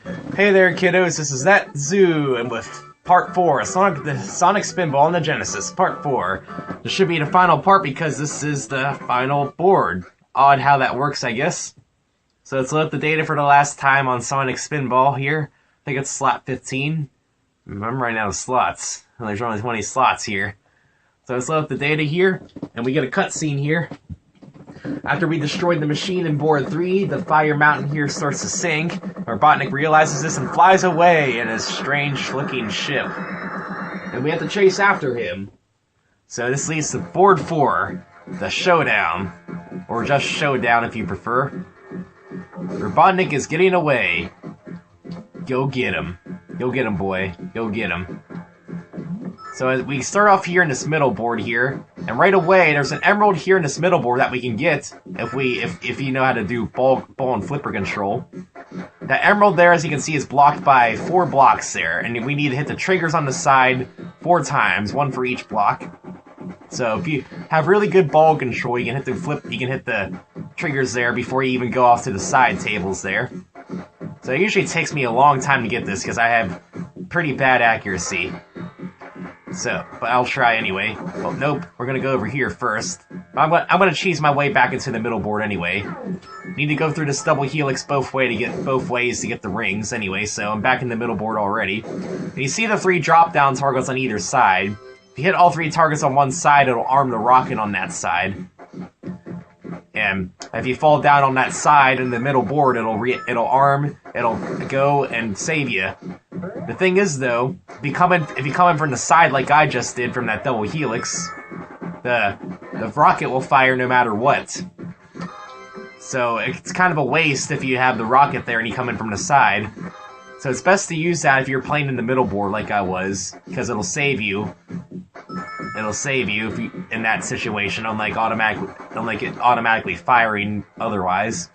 Hey there, kiddos. This is That Zoo, and with Part 4, the Sonic Spinball on the Genesis, Part 4. This should be the final part because this is the final board. Odd how that works, I guess. So let's load up the data for the last time on Sonic Spinball here. I think it's slot 15. I'm running out of slots. There's only 20 slots here. So let's load up the data here, and we get a cutscene here. After we destroyed the machine in board 3, the fire mountain here starts to sink. Robotnik realizes this and flies away in his strange-looking ship. And we have to chase after him. So this leads to board 4, the Showdown. Or just Showdown if you prefer. Robotnik is getting away. Go get him. Go get him, boy. Go get him. So we start off here in this middle board here, and right away there's an emerald here in this middle board that we can get if you know how to do ball and flipper control. That emerald there, as you can see, is blocked by 4 blocks there, and we need to hit the triggers on the side 4 times, 1 for each block. So if you have really good ball control, you can hit the triggers there before you even go off to the side tables there. So it usually takes me a long time to get this because I have pretty bad accuracy. So, but I'll try anyway. Well, nope, we're gonna go over here first. I'm gonna cheese my way back into the middle board anyway. Need to go through this double helix both ways to get the rings anyway, so I'm back in the middle board already. And you see the 3 drop-down targets on either side. If you hit all 3 targets on one side, it'll arm the rocket on that side. And if you fall down on that side in the middle board, it'll arm, it'll go and save you. The thing is, though, if you come in from the side like I just did from that double helix, the rocket will fire no matter what. So it's kind of a waste if you have the rocket there and you come in from the side. So it's best to use that if you're playing in the middle board like I was, because it'll save you. It'll save you if you in that situation, unlike it automatically firing otherwise.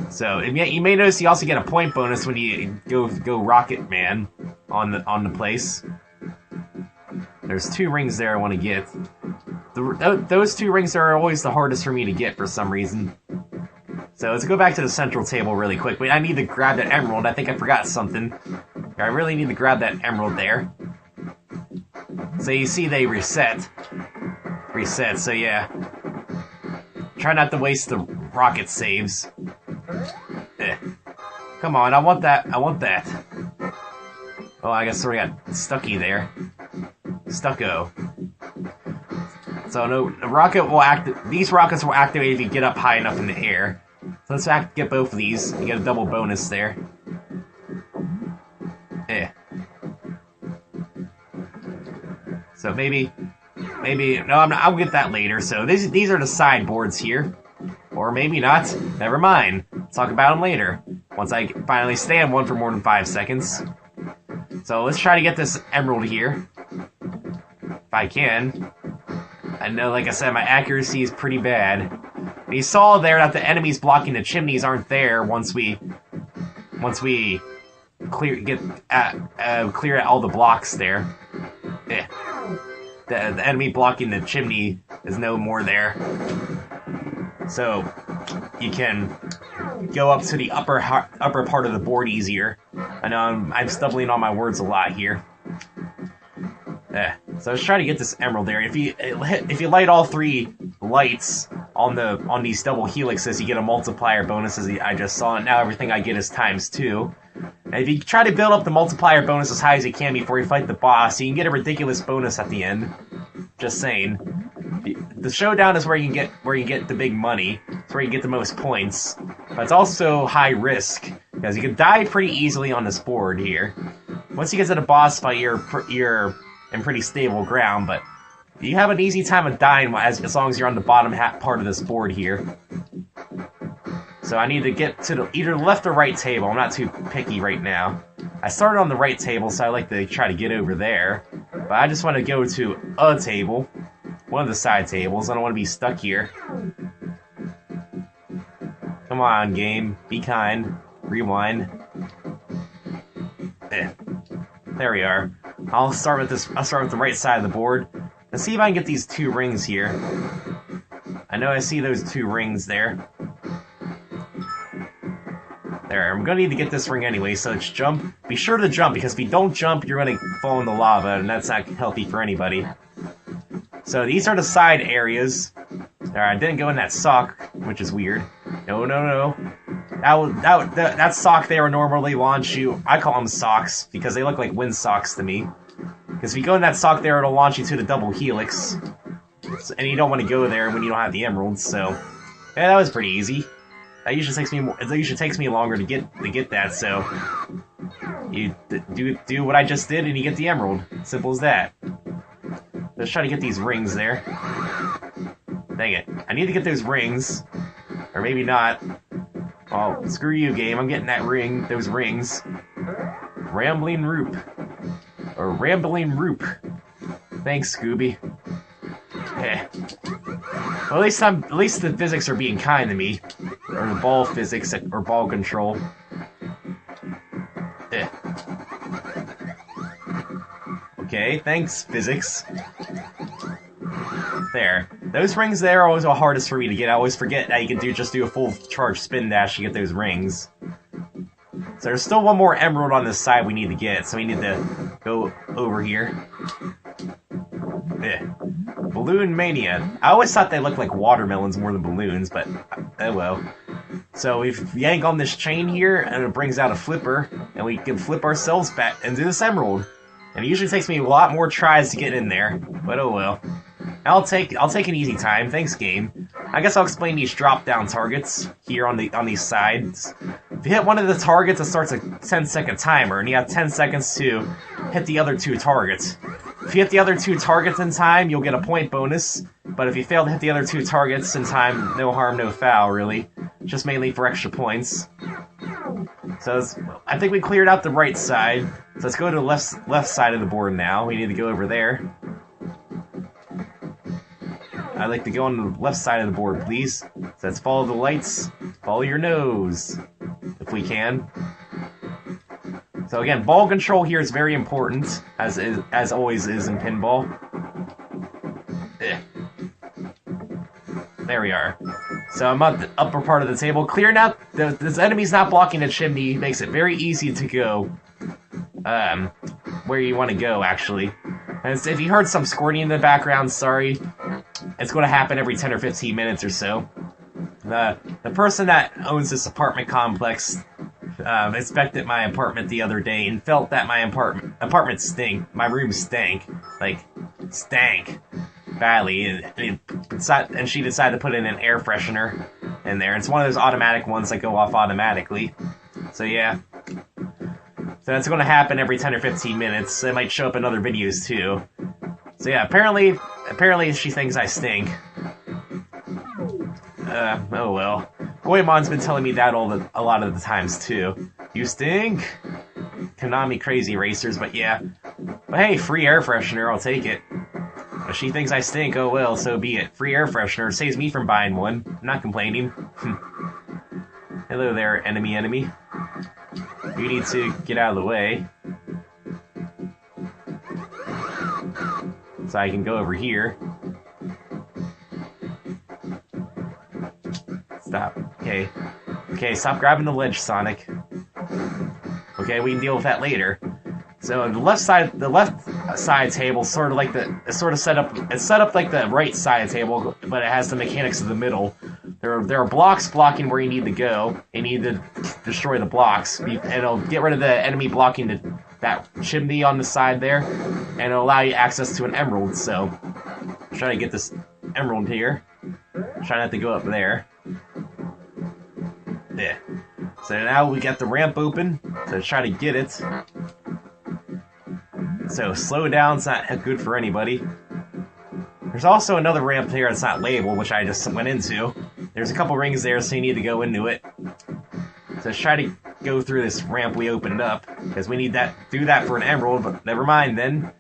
So you may notice you also get a point bonus when you go Rocket Man on the place. There's 2 rings there I want to get. Those 2 rings are always the hardest for me to get for some reason. So let's go back to the central table really quick. Wait, I need to grab that emerald. I think I forgot something. I really need to grab that emerald there. So you see they reset. So yeah. Try not to waste the rocket saves. Come on, I want that. Oh, I guess we got Stucky there. Stucco. So no, these rockets will activate if you get up high enough in the air. So let's get both of these. You get a double bonus there. So maybe, no, I'll get that later. So these are the sideboards here. Or maybe not. Never mind. Let's talk about them later. Once I finally stay on one for more than 5 seconds. So let's try to get this emerald here. If I can. I know, like I said, my accuracy is pretty bad. And you saw there that the enemies blocking the chimneys aren't there once we clear out all the blocks there. The enemy blocking the chimney is no more there. So you can go up to the upper part of the board easier. I know I'm stumbling on my words a lot here. So let's try to get this emerald there. If you light all 3 lights on these double helixes, you get a multiplier bonus, as I just saw. And now everything I get is ×2. And if you try to build up the multiplier bonus as high as you can before you fight the boss, you can get a ridiculous bonus at the end. Just saying. The Showdown is where you can get the big money. It's where you get the most points. But it's also high risk, because you can die pretty easily on this board here. Once you get to the boss fight, you're in pretty stable ground, but you have an easy time of dying as long as you're on the bottom part of this board here. So I need to get to either the left or right table. I'm not too picky right now. I started on the right table, so I like to try to get over there. But I just want to go to a table. One of the side tables. I don't want to be stuck here. Come on, game. Be kind. Rewind. There we are. I'll start with the right side of the board. Let's see if I can get these 2 rings here. I know I see those 2 rings there. There, I'm gonna need to get this ring anyway, so let's jump. Be sure to jump, because if you don't jump, you're gonna fall in the lava, and that's not healthy for anybody. So these are the side areas. There, I didn't go in that sock, which is weird. No, no, no. That sock there would normally launch you. I call them socks, because they look like wind socks to me. Because if you go in that sock there, it'll launch you to the double helix. And you don't want to go there when you don't have the emeralds, so... Yeah, that was pretty easy. That usually takes me longer to get that, so... You do what I just did and you get the emerald. Simple as that. Let's try to get these rings there. Dang it. I need to get those rings. Or maybe not. Oh, screw you, game. I'm getting that ring, those rings. Rambling Roop. Or Rambling Roop. Thanks, Scooby. Eh. Well, at least the physics are being kind to me. Or the ball physics, or ball control. Eh. Okay, thanks, physics. There. Those rings there are always the hardest for me to get. I always forget that you can just do a full charge spin dash to get those rings. So there's still one more emerald on this side we need to get, so we need to go over here. Balloon Mania. I always thought they looked like watermelons more than balloons, but oh well. So we yank on this chain here, and it brings out a flipper, and we can flip ourselves back into this emerald. And it usually takes me a lot more tries to get in there, but oh well. I'll take an easy time. Thanks, game. I guess I'll explain these drop-down targets here on these sides. If you hit one of the targets, it starts a 10-second timer, and you have 10 seconds to hit the other two targets. If you hit the other two targets in time, you'll get a point bonus, but if you fail to hit the other two targets in time, no harm, no foul, really. Just mainly for extra points. So I think we cleared out the right side, so let's go to the left side of the board now. We need to go over there. I'd like to go on the left side of the board, please. So let's follow the lights, follow your nose, if we can. So again, ball control here is very important, as always is in pinball. There we are. So I'm at the upper part of the table. Clearing out, this enemy's not blocking the chimney, makes it very easy to go where you want to go, actually. And if you heard some squirting in the background, sorry. It's going to happen every 10 or 15 minutes or so. The person that owns this apartment complex inspected my apartment the other day and felt that my apartment stank. My room stank. Like, stank. Badly. And she decided to put in an air freshener in there. It's one of those automatic ones that go off automatically. So yeah. So that's going to happen every 10 or 15 minutes. It might show up in other videos too. So yeah, apparently she thinks I stink. Oh well. Goemon's been telling me that a lot of the times too. You stink? Konami crazy racers, but yeah. But hey, free air freshener, I'll take it. If she thinks I stink, oh well, so be it. Free air freshener saves me from buying one. I'm not complaining. Hello there, enemy. You need to get out of the way. So I can go over here. Stop. Okay. Okay, stop grabbing the ledge, Sonic. Okay, we can deal with that later. So the left side table sort of like it's set up like the right side table, but it has the mechanics of the middle. There are blocks blocking where you need to go. You need to destroy the blocks, and it'll get rid of the enemy blocking that chimney on the side there, and it'll allow you access to an emerald. So try to get this emerald here. Try not to go up there. Yeah. So now we got the ramp open. So try to get it. So slow down's not good for anybody. There's also another ramp here that's not labeled, which I just went into. There's a couple rings there, so you need to go into it. So let's try to go through this ramp we opened up, because we need to do that for an emerald, but never mind then.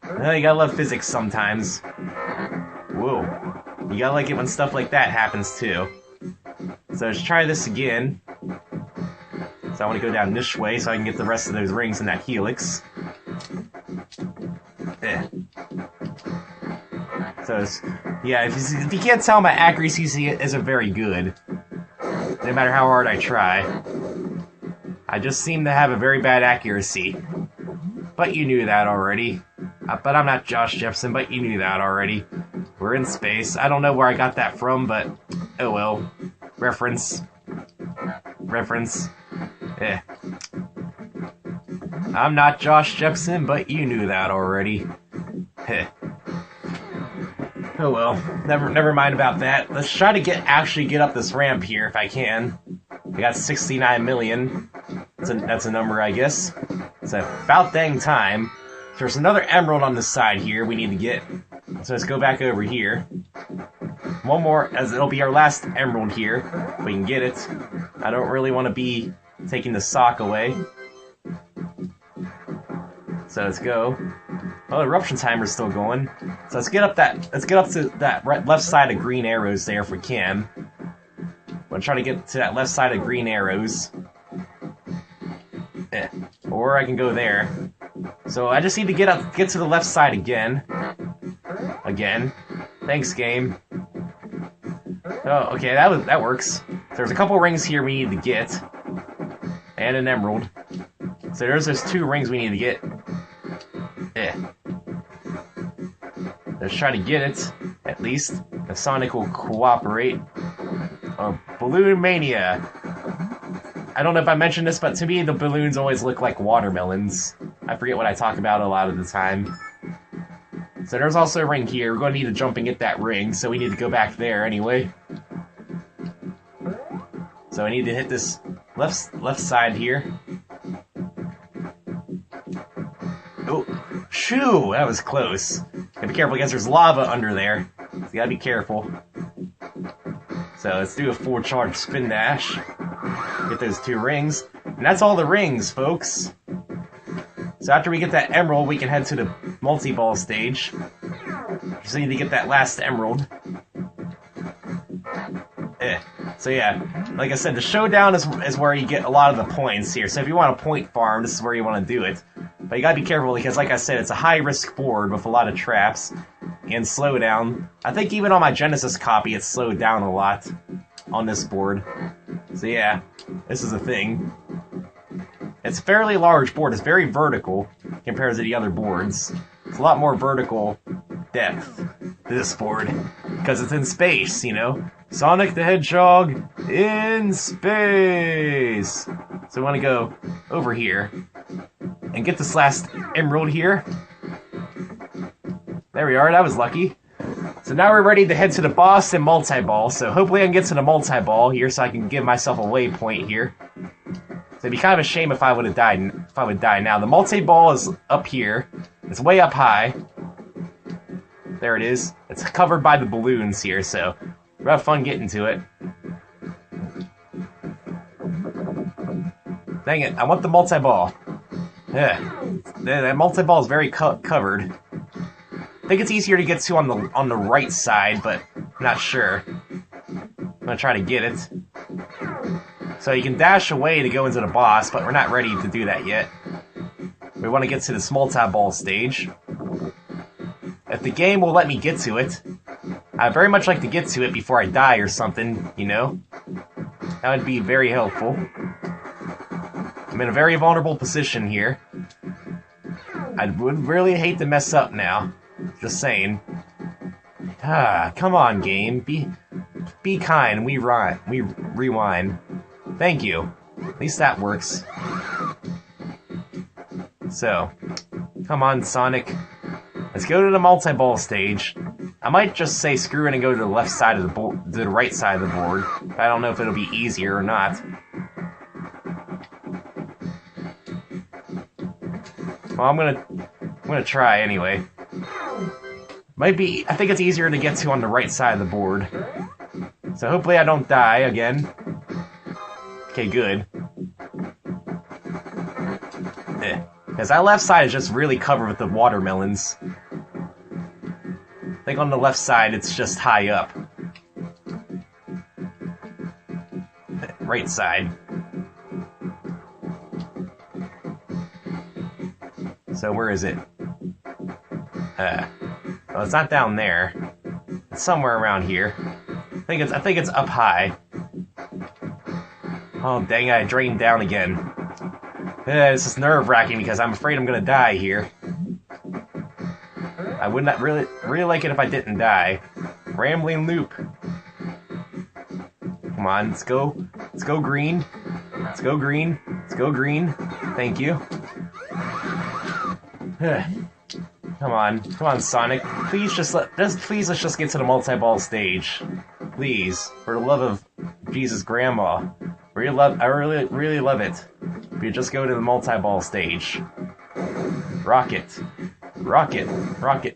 Well, you gotta love physics sometimes. Whoa. You gotta like it when stuff like that happens too. So let's try this again. So I want to go down this way so I can get the rest of those rings in that helix. So, yeah, if you can't tell, my accuracy isn't very good. No matter how hard I try. I just seem to have a very bad accuracy. But you knew that already. But I'm not Josh Jepson, but you knew that already. We're in space. I don't know where I got that from, but oh well. Reference. Eh. I'm not Josh Jepson, but you knew that already. Heh. Oh well. Never mind about that. Let's try to actually get up this ramp here if I can. I got 69 million. That's a number, I guess. It's about dang time. There's another emerald on the side here we need to get. So let's go back over here. One more, as it'll be our last emerald here. If we can get it. I don't really want to be taking the sock away. So let's go. Oh, the eruption timer's still going. So let's get up to that left side of green arrows there if we can. I'm gonna try to get to that left side of green arrows. Or I can go there. So I just need to get to the left side again. Thanks, game. Oh, okay, that works. There's a couple rings here we need to get. And an emerald. So there's those 2 rings we need to get. Let's try to get it, at least. If Sonic will cooperate. Balloon Mania. I don't know if I mentioned this, but to me the balloons always look like watermelons. I forget what I talk about a lot of the time. So there's also a ring here. We're going to need to jump and get that ring, so we need to go back there anyway. So I need to hit this left side here. Oh, shoo! That was close. Gotta be careful because there's lava under there. So you gotta be careful. So let's do a full charge spin dash. Get those 2 rings. And that's all the rings, folks. So after we get that emerald, we can head to the multi-ball stage. Just need to get that last emerald. So yeah, like I said, the showdown is where you get a lot of the points here. So if you want a point farm, this is where you want to do it. But you gotta be careful because, like I said, it's a high-risk board with a lot of traps. And slowdown. I think even on my Genesis copy, it's slowed down a lot on this board. So yeah, this is a thing. It's a fairly large board. It's very vertical compared to the other boards. It's a lot more vertical depth to this board because it's in space, you know? Sonic the Hedgehog in space! So we want to go over here and get this last emerald here. There we are, that was lucky. So now we're ready to head to the boss and multi-ball. So hopefully I can get to the multi-ball here so I can give myself a waypoint here. So it'd be kind of a shame if I would have died. If I would die now. The multi-ball is up here. It's way up high. There it is. It's covered by the balloons here, so we'll have fun getting to it. Dang it! I want the multi-ball. Yeah, that multi-ball is very covered. I think it's easier to get to on the right side, but I'm not sure. I'm gonna try to get it. So you can dash away to go into the boss, but we're not ready to do that yet. We want to get to this multi-ball stage. If the game will let me get to it, I'd very much like to get to it before I die or something, you know? That would be very helpful. I'm in a very vulnerable position here. I would really hate to mess up now. Just saying. Come on, game. Be kind. We rewind. Thank you. At least that works. So, come on, Sonic. Let's go to the multi-ball stage. I might just say screw it and go to the left side of the board, to the right side of the board. I don't know if it'll be easier or not. Well, I'm gonna try anyway. Might be. I think it's easier to get to on the right side of the board. So hopefully I don't die again. Okay, good. Because that left side is just really covered with the watermelons. I think on the left side it's just high up. Right side. So where is it? Well, it's not down there. It's somewhere around here. I think it's up high. Oh dang it, I drained down again. This is nerve-wracking because I'm afraid I'm gonna die here. I would not really like it if I didn't die. Rambling loop. Come on, let's go. Let's go green. Let's go green. Let's go green. Thank you. Come on, Sonic. Please please let's just get to the multi-ball stage. Please, for the love of Jesus, Grandma. I really love it. We just go to the multi-ball stage. Rocket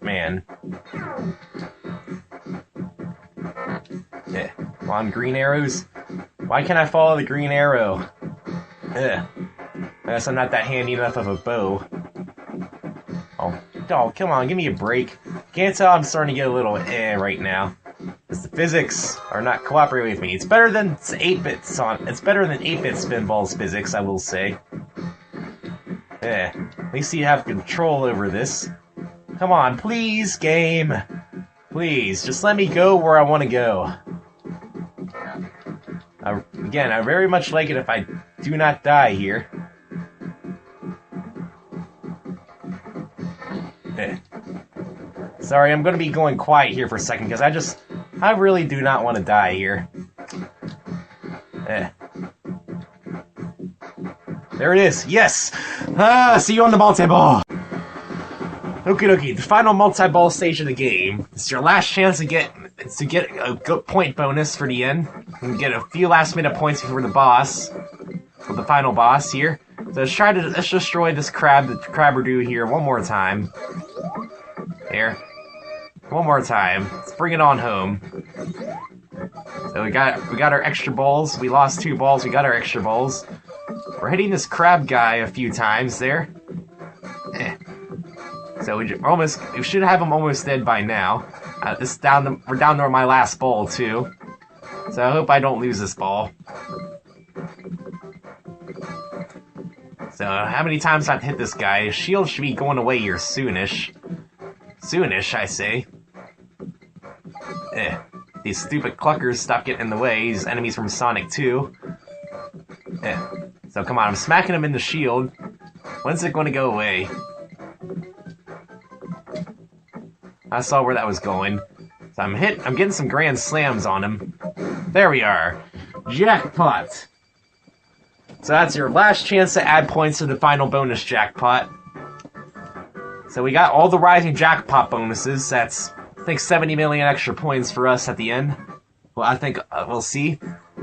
Man. Come on, green arrows. Why can't I follow the green arrow? I guess I'm not that handy enough of a bow. Oh, come on, give me a break. Can't tell I'm starting to get a little right now. Because the physics are not cooperating with me. It's better than 8-bit It's better than 8-bit Spinball's physics, I will say. At least you have control over this. Come on, please, game. Please, just let me go where I want to go. Again, I very much like it if I do not die here. Sorry, I'm going to be going quiet here for a second, because I really do not want to die here. There it is, yes! See you on the multi-ball! Okie dokie, the final multi-ball stage of the game. It's your last chance to get a good point bonus for the end. And get a few last minute points before the boss. For the final boss here. So let's destroy this Crabberdo here one more time. Here. One more time. Let's bring it on home. So we got our extra balls. We lost 2 balls, we got our extra balls. We're hitting this crab guy a few times there. So we should have him almost dead by now. We're down to my last ball too. So I hope I don't lose this ball. So how many times I've hit this guy? His shield should be going away here soonish. Soonish, I say. These stupid cluckers stop getting in the way. These enemies from Sonic 2. So come on, I'm smacking him in the shield. When's it going to go away? I saw where that was going. So I'm getting some grand slams on him. There we are. Jackpot! So that's your last chance to add points to the final bonus jackpot. So we got all the rising jackpot bonuses. That's, I think, 70 million extra points for us at the end. Well, I think we'll see.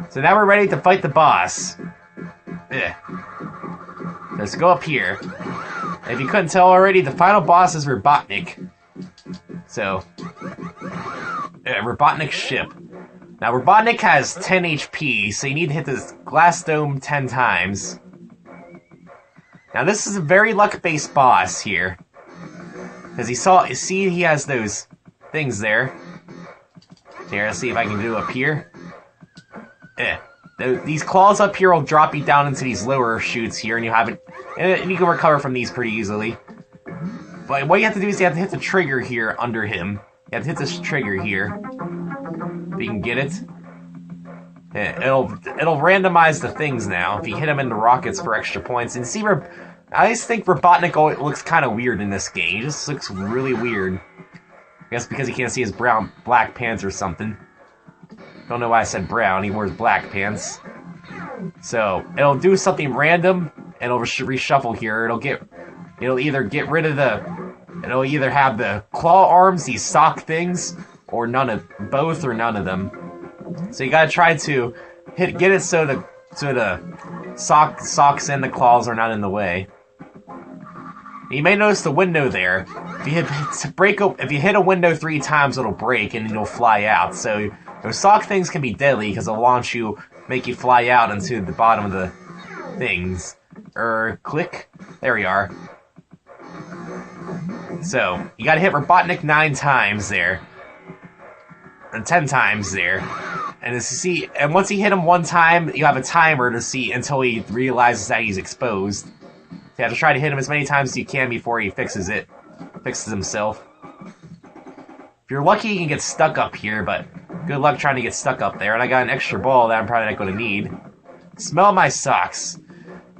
So now we're ready to fight the boss. Let's go up here. If you couldn't tell already, the final boss is Robotnik. So, Robotnik's ship. Now, Robotnik has 10 HP, so you need to hit this glass dome 10 times. Now, this is a very luck-based boss here. Because he has those things there. Here, let's see if I can do up here. These claws up here will drop you down into these lower chutes here, and you can recover from these pretty easily. But what you have to do is you have to hit the trigger here under him. You have to hit this trigger here. If you can get it. It'll randomize the things now. If you hit him in the rockets for extra points. And see, I just think Robotnik looks kind of weird in this game. He just looks really weird. I guess because you can't see his black pants or something. Don't know why I said brown. He wears black pants. So it'll do something random, and it'll reshuffle here. It'll either have the claw arms, these sock things, or both or none of them. So you gotta try to get it so the socks and the claws are not in the way. You may notice the window there. If you hit a window 3 times, it'll break and you'll fly out. So those sock things can be deadly because they'll make you fly out into the bottom of the things. Click. There we are. So you gotta hit Robotnik 9 times there, and 10 times there. And as you see, and once you hit him 1 time, you have a timer to see until he realizes that he's exposed. So you have to try to hit him as many times as you can before he fixes himself. If you're lucky, you can get stuck up here, but good luck trying to get stuck up there. And I got an extra ball that I'm probably not going to need. Smell my socks.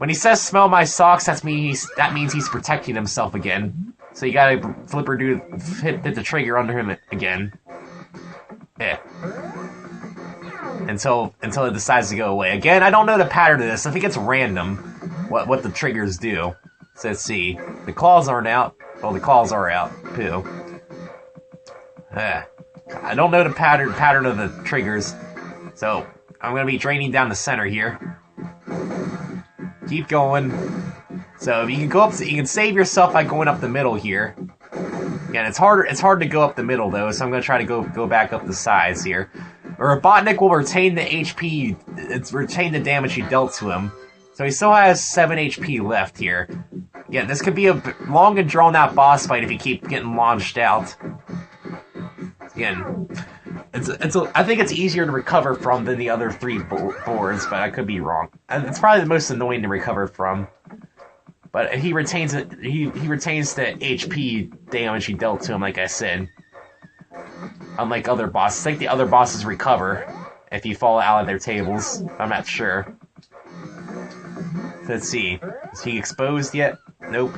When he says "smell my socks," that means he's protecting himself again. So you gotta hit the trigger under him again. Yeah. Until it decides to go away. Again, I don't know the pattern of this. I think it's random what the triggers do. So let's see. The claws aren't out. Well, the claws are out. Poo. I don't know the pattern of the triggers. So I'm gonna be draining down the center here. Keep going. So you can go up. You can save yourself by going up the middle here. Again, it's hard to go up the middle though, so I'm gonna try to go back up the sides here. Robotnik will retain the HP. It's retain the damage you dealt to him. So he still has 7 HP left here. Yeah, this could be a long and drawn out boss fight if you keep getting launched out. Again, I think it's easier to recover from than the other 3 boards, but I could be wrong. It's probably the most annoying to recover from. But he retains it. He retains the HP damage he dealt to him, like I said. Unlike other bosses, I think the other bosses recover if you fall out of their tables. I'm not sure. Let's see. Is he exposed yet? Nope.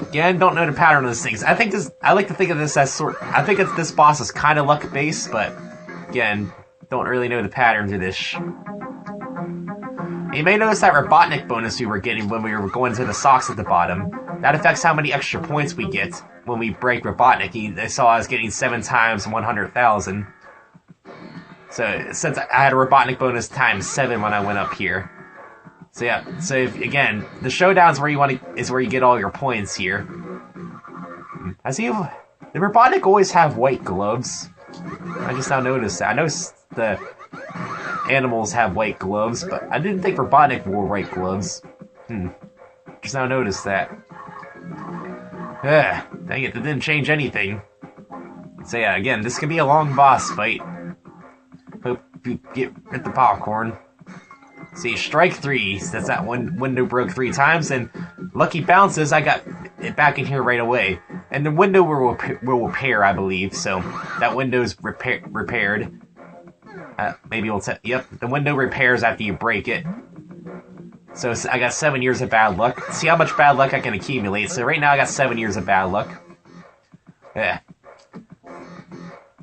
Again, don't know the pattern of these things. I like to think of this as I think this boss is kind of luck based, but again, don't really know the patterns of this. You may notice that Robotnik bonus we were getting when we were going to the socks at the bottom. That affects how many extra points we get when we break Robotnik. They saw I was getting 7 times 100,000. So since I had a Robotnik bonus times 7 when I went up here. So yeah, so again, the Showdown's where you get all your points here. Did Robotnik always have white gloves? I just now noticed that. I noticed the animals have white gloves, but I didn't think Robotnik wore white gloves. Just now noticed that. Dang it, that didn't change anything. So yeah, again, this could be a long boss fight. Hope you get the popcorn. See, strike 3, that's that one window broke 3 times, and lucky bounces, I got it back in here right away. And the window will repair, I believe, so that window's repaired. Maybe we'll yep, the window repairs after you break it. So I got 7 years of bad luck. See how much bad luck I can accumulate. So right now I got 7 years of bad luck. Yeah.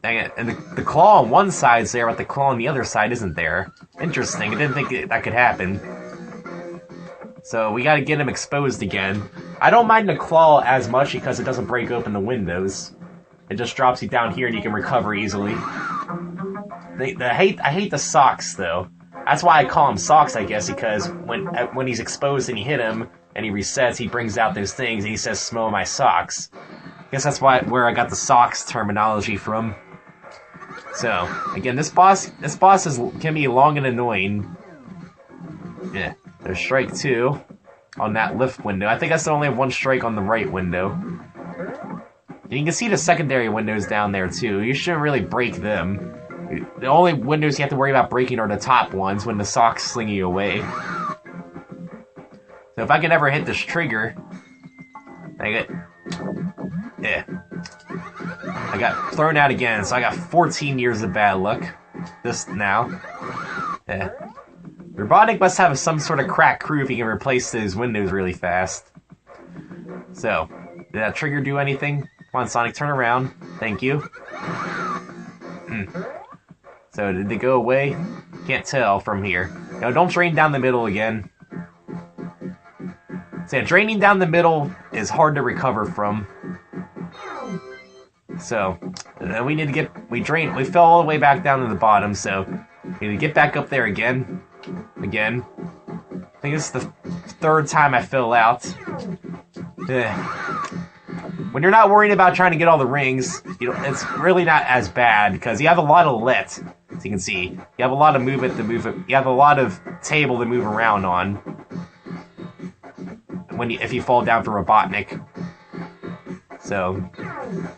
Dang it. And the claw on one side's there, but the claw on the other side isn't there. Interesting. I didn't think that could happen. So we gotta get him exposed again. I don't mind the claw as much because it doesn't break open the windows. It just drops you down here and you can recover easily. I hate the socks though. That's why I call him socks, I guess, because when he's exposed and you hit him and he resets, he brings out those things and he says, "Smell my socks." I guess that's where I got the socks terminology from. So again, this boss can be long and annoying. Yeah, there's strike 2 on that lift window. I think I still only have 1 strike on the right window. And you can see the secondary windows down there too. You shouldn't really break them. The only windows you have to worry about breaking are the top ones when the socks sling you away. So if I can ever hit this trigger, dang it. Yeah. I got thrown out again, so I got 14 years of bad luck. Just now. Yeah. Robotnik must have some sort of crack crew if he can replace those windows really fast. So, did that trigger do anything? Come on, Sonic, turn around. Thank you. So, did they go away? Can't tell from here. No, don't drain down the middle again. So yeah, draining down the middle is hard to recover from. So, we need to get... We fell all the way back down to the bottom, so... we need to get back up there again. Again. I think this is the 3rd time I fell out. When you're not worrying about trying to get all the rings, it's really not as bad, because you have a lot of lit, as you can see. You have a lot of movement to move it. You have a lot of table to move around on. If you fall down for Robotnik. So,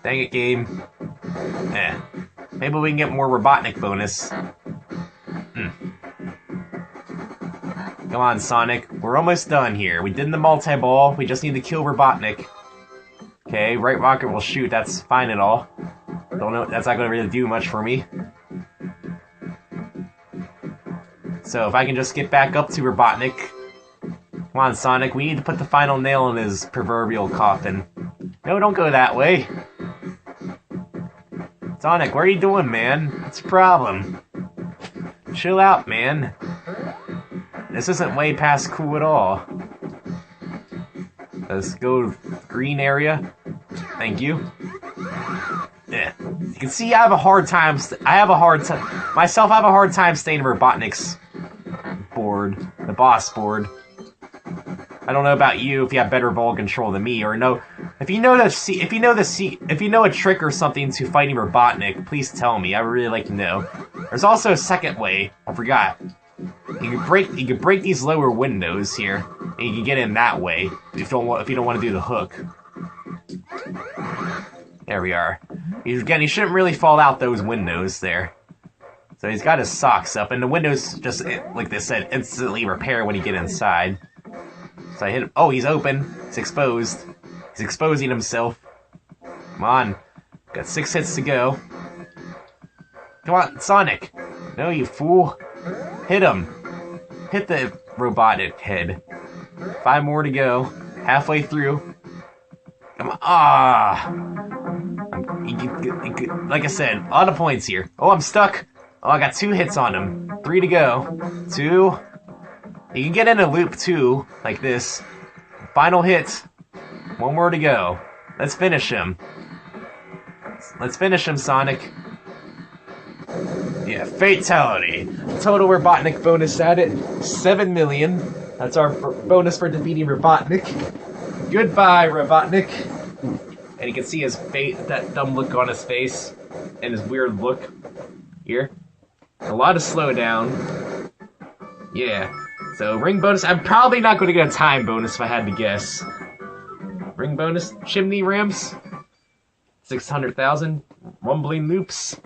dang it, game. Maybe we can get more Robotnik bonus. Come on, Sonic. We're almost done here. We did the multi-ball. We just need to kill Robotnik. Okay, right rocket will shoot. That's fine and all. Don't know. That's not going to really do much for me. So if I can just get back up to Robotnik. Come on, Sonic, we need to put the final nail in his proverbial coffin. No, don't go that way. Sonic, what are you doing, man? What's the problem? Chill out, man. This isn't way past cool at all. Let's go green area. Thank you. Yeah. You can see I have a hard time staying Robotnik's board, the boss board. I don't know about you if you have better ball control than me, or no. If you know a trick or something to fighting Robotnik, please tell me. I would really like to know. There's also a second way. I forgot. You can break these lower windows here, and you can get in that way if you don't want to do the hook. There we are. Again, he shouldn't really fall out those windows there. So he's got his socks up, and the windows just, like they said, instantly repair when you get inside. So I hit him. Oh, he's open. He's exposed. He's exposing himself. Come on. Got 6 hits to go. Come on, Sonic. No, you fool. Hit him. Hit the robotic head. 5 more to go. Halfway through. Come on. Ah. Like I said, a lot of points here. Oh, I'm stuck. Oh, I got 2 hits on him. 3 to go. 2. You can get in a loop, too, like this. Final hit. 1 more to go. Let's finish him. Let's finish him, Sonic. Yeah, fatality. Total Robotnik bonus added. 7 million. That's our bonus for defeating Robotnik. Goodbye, Robotnik. And you can see his face, that dumb look on his face, and his weird look here. A lot of slowdown. Yeah. So, ring bonus. I'm probably not going to get a time bonus if I had to guess. Ring bonus. Chimney ramps. 600,000. Rumbling loops.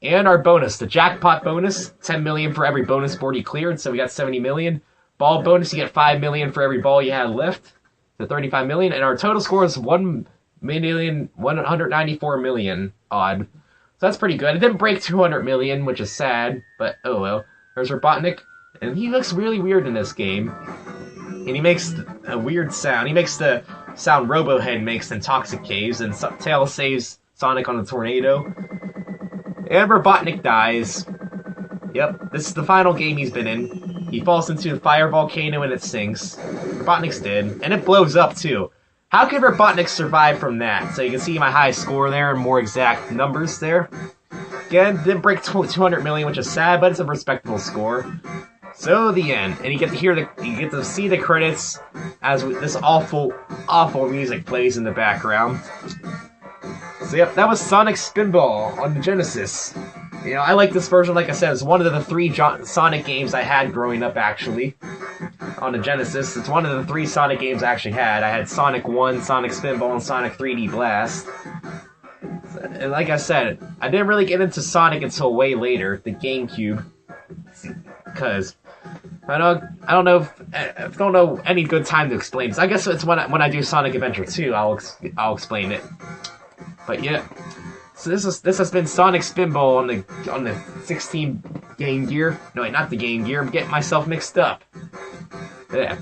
And our bonus. The jackpot bonus. 10 million for every bonus board you cleared. So we got 70 million. Ball bonus. You get 5 million for every ball you had left. So 35 million. And our total score is 1,194 million odd. So that's pretty good. It didn't break 200 million, which is sad. But oh well. There's Robotnik. And he looks really weird in this game. And he makes a weird sound. He makes the sound Robohead makes in Toxic Caves. And Tails saves Sonic on a tornado. And Robotnik dies. Yep, this is the final game he's been in. He falls into a fire volcano and it sinks. Robotnik's dead. And it blows up, too. How could Robotnik survive from that? So you can see my high score there and more exact numbers there. Again, didn't break 200 million, which is sad, but it's a respectable score. So the end, and you get to see the credits as this awful music plays in the background. So yep, that was Sonic Spinball on the Genesis. You know, I like this version. Like I said, it's one of the 3 Sonic games I had growing up. Actually, on the Genesis, it's one of the 3 Sonic games I actually had. I had Sonic 1, Sonic Spinball, and Sonic 3D Blast. And like I said, I didn't really get into Sonic until way later, the GameCube, because I don't know any good time to explain this. I guess it's when I do Sonic Adventure 2, I'll explain it. But yeah, so this has been Sonic Spinball on the 16 Game Gear. No, wait, not the Game Gear. I'm getting myself mixed up. Yeah.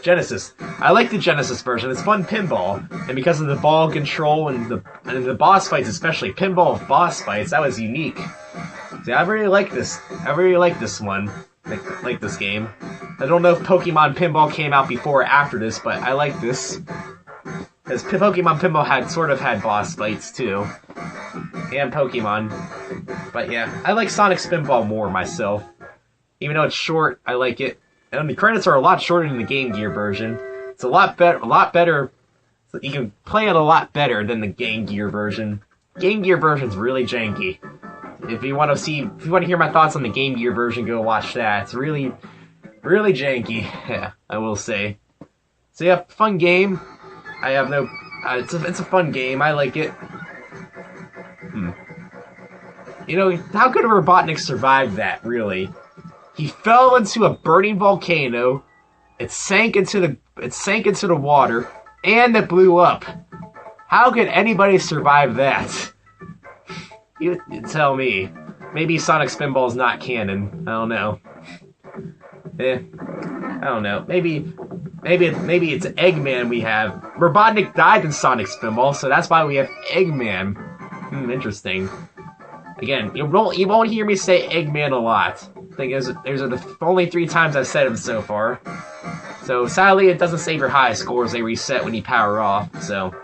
Genesis. I like the Genesis version. It's fun pinball, and because of the ball control and the boss fights, especially pinball boss fights, that was unique. See, I really like this. I really like this one. Like this game. I don't know if Pokemon Pinball came out before or after this, but I like this. Because Pokemon Pinball had boss fights too. And Pokemon. But yeah, I like Sonic Spinball more myself. Even though it's short, I like it. And the credits are a lot shorter than the Game Gear version. It's a lot better. You can play it a lot better than the Game Gear version. Game Gear version's really janky. If you want to hear my thoughts on the Game Gear version, go watch that. It's really, really janky. Yeah, I will say. So yeah, fun game. I have no. It's a fun game. I like it. You know, how could a Robotnik survive that? Really, he fell into a burning volcano. It sank into the water, and it blew up. How could anybody survive that? You tell me. Maybe Sonic Spinball's not canon. I don't know. I don't know. Maybe it's Eggman we have. Robotnik died in Sonic Spinball, so that's why we have Eggman. Interesting. Again, you won't hear me say Eggman a lot. Thing is, there's only 3 times I've said him so far. So sadly, it doesn't save your high scores. They reset when you power off. So,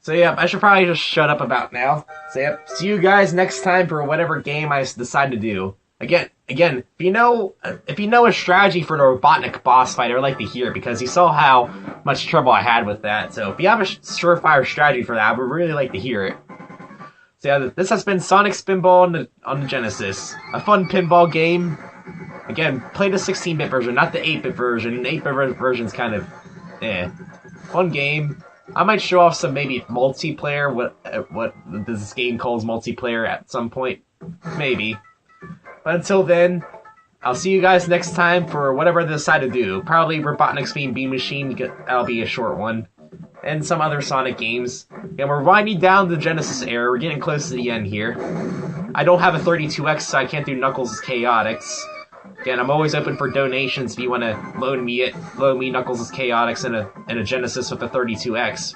So yeah, I should probably just shut up about now. So yep, see you guys next time for whatever game I decide to do. Again, if you know a strategy for the Robotnik boss fight, I would like to hear it because you saw how much trouble I had with that. So if you have a surefire strategy for that, I would really like to hear it. So yeah, this has been Sonic Spinball on the Genesis. A fun pinball game. Again, play the 16-bit version, not the 8-bit version. The 8-bit version's kind of, fun game. I might show off some maybe multiplayer, what this game calls multiplayer at some point. Maybe. But until then, I'll see you guys next time for whatever I decide to do. Probably Robotnik's Beam Machine, that'll be a short one. And some other Sonic games. And we're winding down the Genesis era, we're getting close to the end here. I don't have a 32X, so I can't do Knuckles' Chaotix. Again, I'm always open for donations if you want to loan me Knuckles' Chaotix and a Genesis with a 32X.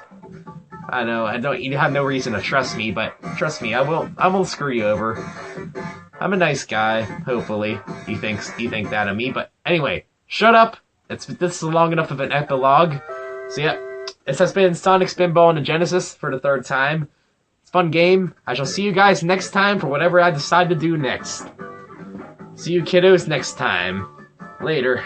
I know, you have no reason to trust me, but trust me, I won't screw you over. I'm a nice guy, hopefully. You think that of me, but anyway, shut up. This is long enough of an epilogue. So yeah, this has been Sonic Spinball on the Genesis for the 3rd time. It's a fun game. I shall see you guys next time for whatever I decide to do next. See you kiddos next time. Later.